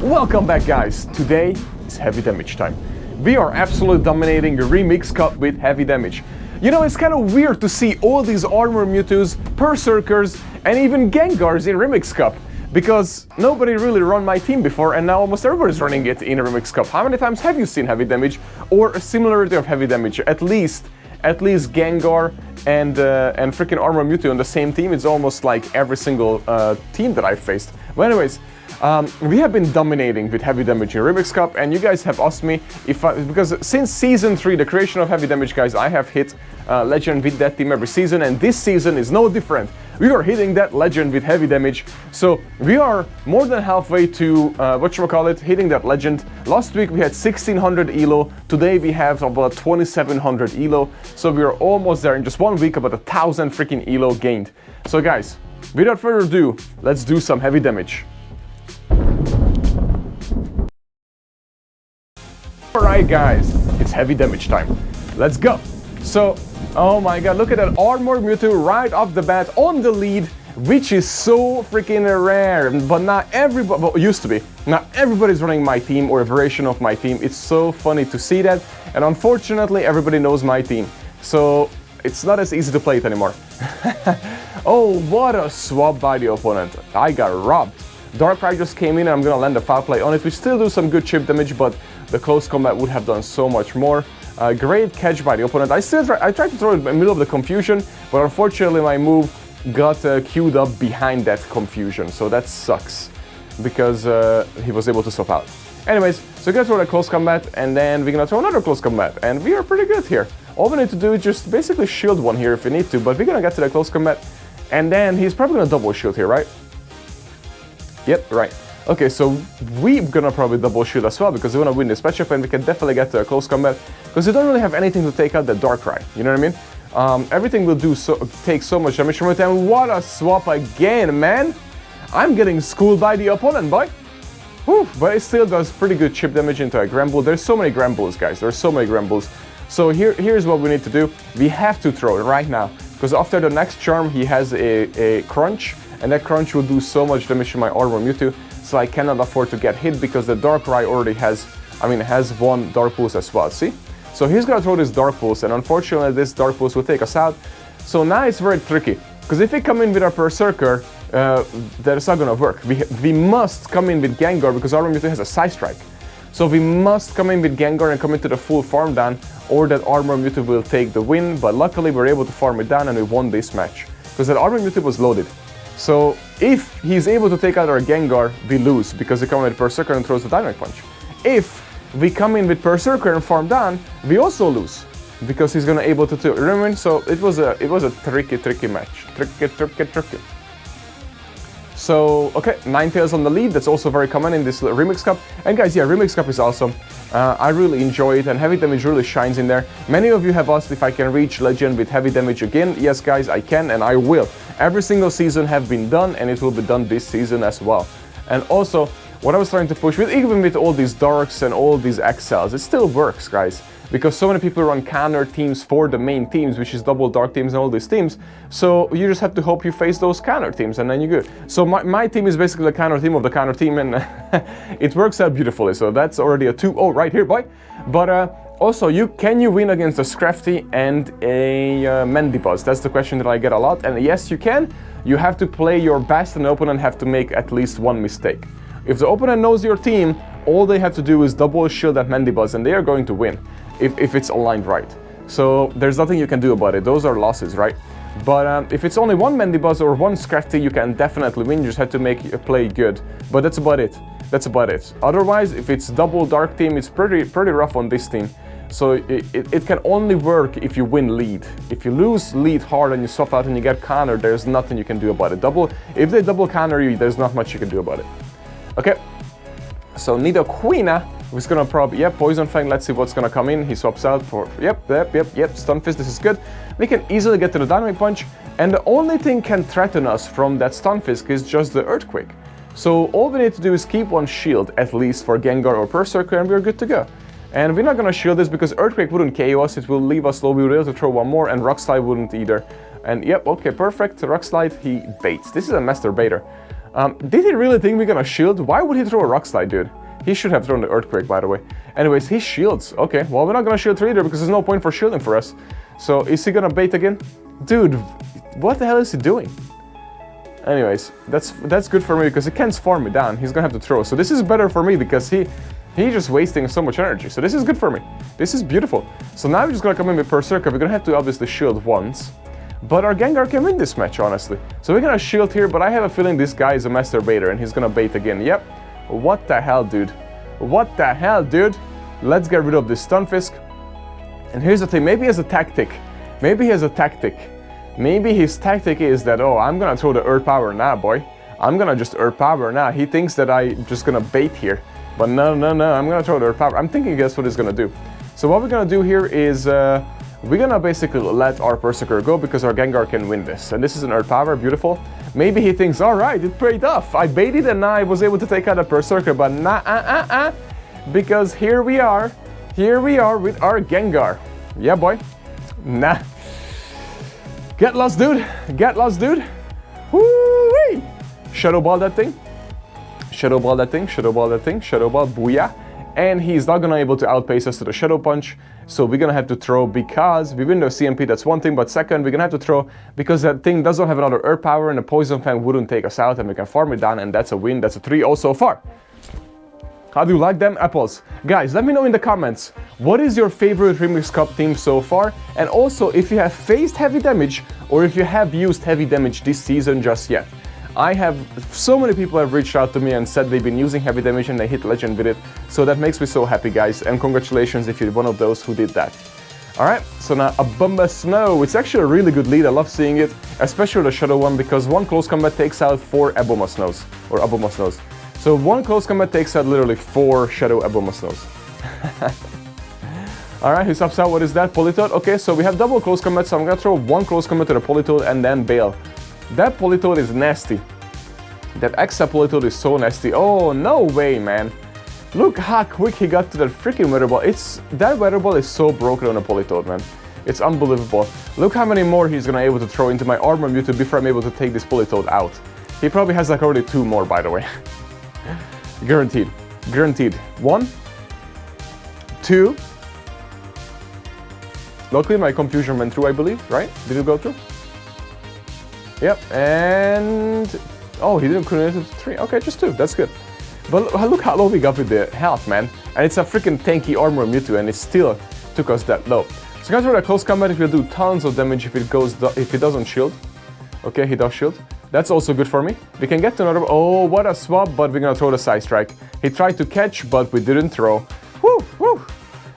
Welcome back, guys. Today is heavy damage time. We are absolutely dominating the Remix Cup with heavy damage. You know, it's kind of weird to see all these Armor Mewtwo's, Berserkers, and even Gengars in Remix Cup, because nobody really run my team before, and now almost everybody's running it in a Remix Cup. How many times have you seen heavy damage, or a similarity of heavy damage? At least Gengar and freaking Armor Mewtwo on the same team. It's almost like every single team that I've faced. But anyways, we have been dominating with heavy damage in Remix Cup, and you guys have asked me because since Season 3, the creation of heavy damage, guys, I have hit Legend with that team every season, and this season is no different. We are hitting that Legend with heavy damage, so we are more than halfway to, hitting that Legend. Last week we had 1600 elo, today we have about 2700 elo, so we are almost there in just 1 week, about 1000 freaking elo gained. So guys, without further ado, let's do some heavy damage. Alright guys, it's heavy damage time. Let's go! So, oh my god, look at that Armor Mewtwo right off the bat on the lead, which is so freaking rare. But not everybody, well, it used to be. Not everybody's running my team or a variation of my team. It's so funny to see that. And unfortunately, everybody knows my team. So, it's not as easy to play it anymore. Oh, what a swap by the opponent. I got robbed. Darkrai just came in and I'm gonna land a foul play on it. We still do some good chip damage, but the close combat would have done so much more. Great catch by the opponent. I tried to throw it in the middle of the confusion, but unfortunately my move got queued up behind that confusion. So that sucks, because he was able to swap out. Anyways, so we're gonna throw that close combat, and then we're gonna throw another close combat, and we are pretty good here. All we need to do is just basically shield one here if we need to, but we're gonna get to the close combat, and then he's probably gonna double shield here, right? Yep, right. Okay, so we're gonna probably double shield as well, because we wanna win this matchup, and we can definitely get to a close combat, because we don't really have anything to take out the Darkrai, you know what I mean? Everything will do take so much damage from it, and what a swap again, man! I'm getting schooled by the opponent, boy! Whew, but it still does pretty good chip damage into a Granbull. There's so many Granbulls, guys, there's so many Granbulls. So here's what we need to do. We have to throw it right now, because after the next charm he has a crunch, and that crunch will do so much damage to my Armor Mewtwo, so I cannot afford to get hit, because the Darkrai already has one Dark Pulse as well, see? So he's gonna throw this Dark Pulse, and unfortunately this Dark Pulse will take us out. So now it's very tricky, because if we come in with our Berserker, that's not gonna work. We must come in with Gengar, because Armor Mewtwo has a Side Strike. So we must come in with Gengar and come into the full farm down, or that Armor Mewtwo will take the win, but luckily we're able to farm it down and we won this match, because that Armor Mewtwo was loaded. So if he's able to take out our Gengar, we lose, because we come in with Berserker and throws the Dynamic Punch. If we come in with Berserker and farm down, we also lose, because he's gonna able to do. Remember? So it was a tricky match. Tricky. So okay, Ninetales on the lead. That's also very common in this Remix Cup. And guys, yeah, Remix Cup is awesome. I really enjoy it, and heavy damage really shines in there. Many of you have asked if I can reach Legend with heavy damage again. Yes, guys, I can, and I will. Every single season have been done, and it will be done this season as well. And also, what I was trying to push with, even with all these Darks and all these XLs, it still works, guys. Because so many people run counter teams for the main teams, which is double Dark teams and all these teams. So you just have to hope you face those counter teams, and then you're good. So my team is basically the counter team of the counter team, and it works out beautifully. So that's already a 2-0 right here, boy. But also, can you win against a Scrafty and a Mandibuzz? That's the question that I get a lot. And yes, you can. You have to play your best, and the opponent have to make at least one mistake. If the opponent knows your team, all they have to do is double shield that Mandibuzz, and they are going to win. If it's aligned right. So there's nothing you can do about it. Those are losses, right? But if it's only one Mandibuzz or one Scrafty, you can definitely win. You just have to make a play good. But that's about it. That's about it. Otherwise, if it's double Dark team, it's pretty rough on this team. So it can only work if you win lead. If you lose lead hard and you swap out and you get countered, there's nothing you can do about it. If they double counter you, there's not much you can do about it. Okay. So Nidoqueen is gonna probably, yep, Poison Fang, let's see what's gonna come in. He swaps out for, yep, Stunfisk, this is good. We can easily get to the Dynamic Punch, and the only thing can threaten us from that Stunfisk is just the Earthquake. So all we need to do is keep one shield, at least for Gengar or Berserker, and we're good to go. And we're not gonna shield this because Earthquake wouldn't KO us, it will leave us low, we will be able to throw one more, and Rock Slide wouldn't either. And yep, okay, perfect, Rock Slide, he baits. This is a Master Baiter. Did he really think we're gonna shield? Why would he throw a Rock Slide, dude? He should have thrown the Earthquake, by the way. Anyways, he shields. Okay, well, we're not gonna shield either because there's no point for shielding for us. So, is he gonna bait again? Dude, what the hell is he doing? Anyways, that's good for me because he can't farm me down. He's gonna have to throw. So this is better for me because he's just wasting so much energy. So this is good for me. This is beautiful. So now we're just gonna come in with Berserker. We're gonna have to obviously shield once. But our Gengar can win this match, honestly. So we're gonna shield here, but I have a feeling this guy is a master baiter and he's gonna bait again. Yep. What the hell, dude? What the hell, dude? Let's get rid of this Stunfisk. And here's the thing, maybe he has a tactic. Maybe he has a tactic. Maybe his tactic is that, oh, I'm gonna throw the Earth Power now, boy. I'm gonna just Earth Power now. He thinks that I'm just gonna bait here. But no, I'm gonna throw the Earth Power. I'm thinking that's what he's gonna do. So what we're gonna do here is, we're gonna basically let our Berserker go because our Gengar can win this. And this is an Earth Power, beautiful. Maybe he thinks, alright, it paid off. I baited and now I was able to take out a Berserker, but nah, because here we are with our Gengar. Yeah, boy. Nah. Get lost, dude. Get lost, dude. Woo-wee. Shadow Ball that thing. Shadow Ball that thing. Shadow Ball that thing. Shadow Ball, booyah. And he's not gonna be able to outpace us to the Shadow Punch. So we're gonna have to throw because we win the CMP, that's one thing. But second, we're gonna have to throw because that thing doesn't have another Earth Power and the Poison Fang wouldn't take us out and we can farm it down and that's a win. That's a 3-0 so far. How do you like them apples? Guys, let me know in the comments, what is your favorite Remix Cup team so far? And also, if you have faced heavy damage, or if you have used heavy damage this season just yet. I have, so many people have reached out to me and said they've been using heavy damage and they hit Legend with it. So that makes me so happy, guys, and congratulations if you're one of those who did that. Alright, so now Abomasnow. It's actually a really good lead, I love seeing it, especially the Shadow one, because one close combat takes out 4 Abomasnows, or Abomasnows. So one close combat takes out literally 4 Shadow Abomasnows. Alright, who subs out? What is that? Politoed? Okay, so we have double close combat, so I'm gonna throw one close combat to the Politoed and then bail. That Politoed is nasty. That extra Politoed is so nasty. Oh, no way, man. Look how quick he got to that freaking Weather Ball. That Weather Ball is so broken on a Politoed, man. It's unbelievable. Look how many more he's gonna be able to throw into my Armor Mewtwo before I'm able to take this Politoed out. He probably has like already 2 more, by the way. Guaranteed. Guaranteed. 1, 2. Luckily my confusion went through, I believe, right? Did it go through? Yep, and... oh, he didn't connect it to 3. Okay, just 2, that's good. But look how low we got with the health, man. And it's a freaking tanky Armor Mewtwo and it still took us that low. So guys, for a close combat, it will do tons of damage if it doesn't shield. Okay, he does shield. That's also good for me. We can get to another... oh, what a swap, but we're gonna throw the Side Strike. He tried to catch, but we didn't throw. Woo, woo.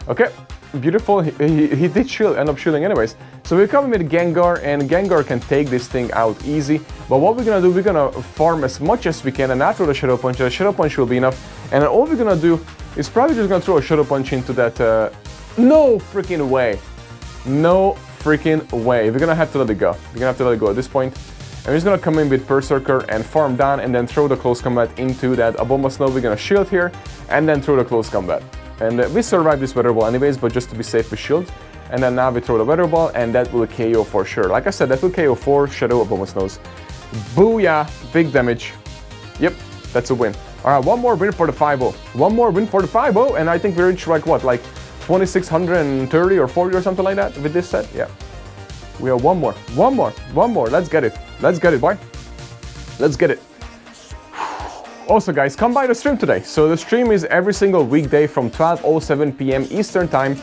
Okay, beautiful. He did shield, end up shielding anyways. So we're coming with Gengar, and Gengar can take this thing out easy. But what we're gonna do, we're gonna farm as much as we can, and after the Shadow Punch, the Shadow Punch will be enough. And then all we're gonna do is probably just gonna throw a Shadow Punch into that... no freaking way. No freaking way. We're gonna have to let it go. We're gonna have to let it go at this point. And we're just gonna come in with Berserker and farm down and then throw the close combat into that Abomasnow. We're gonna shield here and then throw the close combat. And we survived this Weather Ball anyways, but just to be safe we shield. And then now we throw the Weather Ball and that will KO for sure. Like I said, that will KO 4 Shadow Abomasnows. Booyah! Big damage. Yep, that's a win. Alright, one more win for the 5-0. One more win for the 5-0 and I think we reached like what, like 2630 or 40 or something like that with this set? Yeah. We have one more. Let's get it. Let's get it, boy. Let's get it. Also, guys, come by the stream today. So the stream is every single weekday from 12:07 p.m. Eastern Time.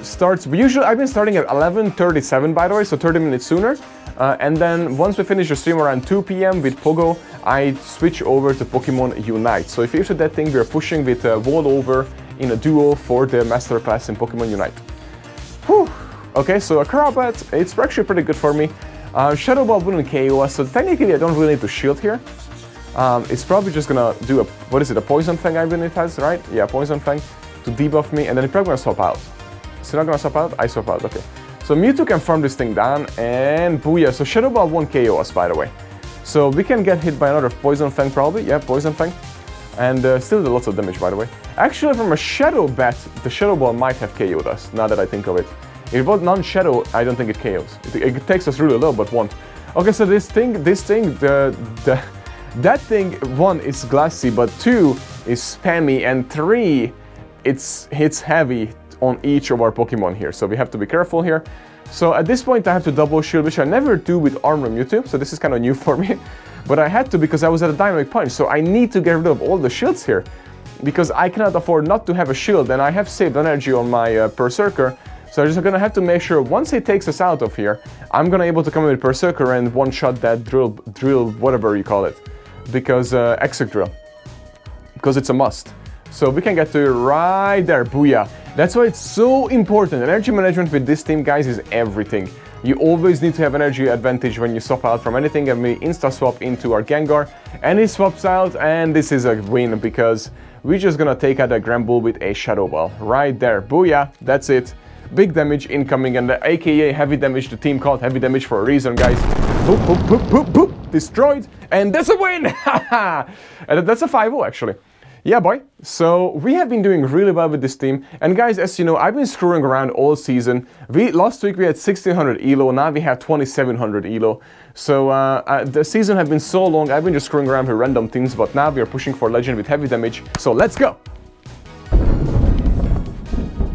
I've been starting at 11:37, by the way, so 30 minutes sooner. And then once we finish the stream around 2 p.m. with Pogo, I switch over to Pokemon Unite. So if you're into that thing, we are pushing with Wall Over in a duo for the Masterclass in Pokemon Unite. Whew. Okay, so a Crobat, it's actually pretty good for me. Shadow Ball wouldn't KO us, so technically I don't really need to shield here. It's probably just gonna do a, what is it, a Poison Fang I believe it has, right? Yeah, Poison Fang to debuff me, and then it's probably gonna swap out. Is it not gonna swap out? I swap out, okay. So Mewtwo can farm this thing down, and booyah. So Shadow Ball won't KO us, by the way. So we can get hit by another Poison Fang probably, yeah, Poison Fang. And still do lots of damage, by the way. Actually, from a Shadow Bat, the Shadow Ball might have KO'd us, now that I think of it. If it was non-Shadow, I don't think it KOs. It takes us really low, but won't. Okay, so this thing, That thing, 1, is glassy, but 2 is spammy, and 3, it hits heavy on each of our Pokemon here. So we have to be careful here. So at this point I have to double shield, which I never do with Armor Mewtwo, so this is kind of new for me. But I had to because I was at a Dynamic Punch, so I need to get rid of all the shields here. Because I cannot afford not to have a shield, and I have saved energy on my Berserker. So I'm just gonna have to make sure once he takes us out of here, I'm gonna able to come in with Berserker and one-shot that drill, whatever you call it. Because, Exec Drill. Because it's a must. So we can get to it right there, booyah. That's why it's so important. Energy management with this team, guys, is everything. You always need to have energy advantage when you swap out from anything, and we insta-swap into our Gengar, and he swaps out, and this is a win, because we're just gonna take out a Granbull with a Shadow Ball. Right there, booyah, that's it. Big damage incoming, and the AKA heavy damage, the team called heavy damage for a reason, guys. Boop, boop, boop, boop, boop, destroyed, and that's a win! Haha! And that's a 5-0, actually. Yeah, boy. So we have been doing really well with this team. And guys, as you know, I've been screwing around all season. Last week we had 1600 elo, now we have 2700 elo. So the season has been so long, I've been just screwing around with random teams, but now we are pushing for legend with heavy damage. So let's go!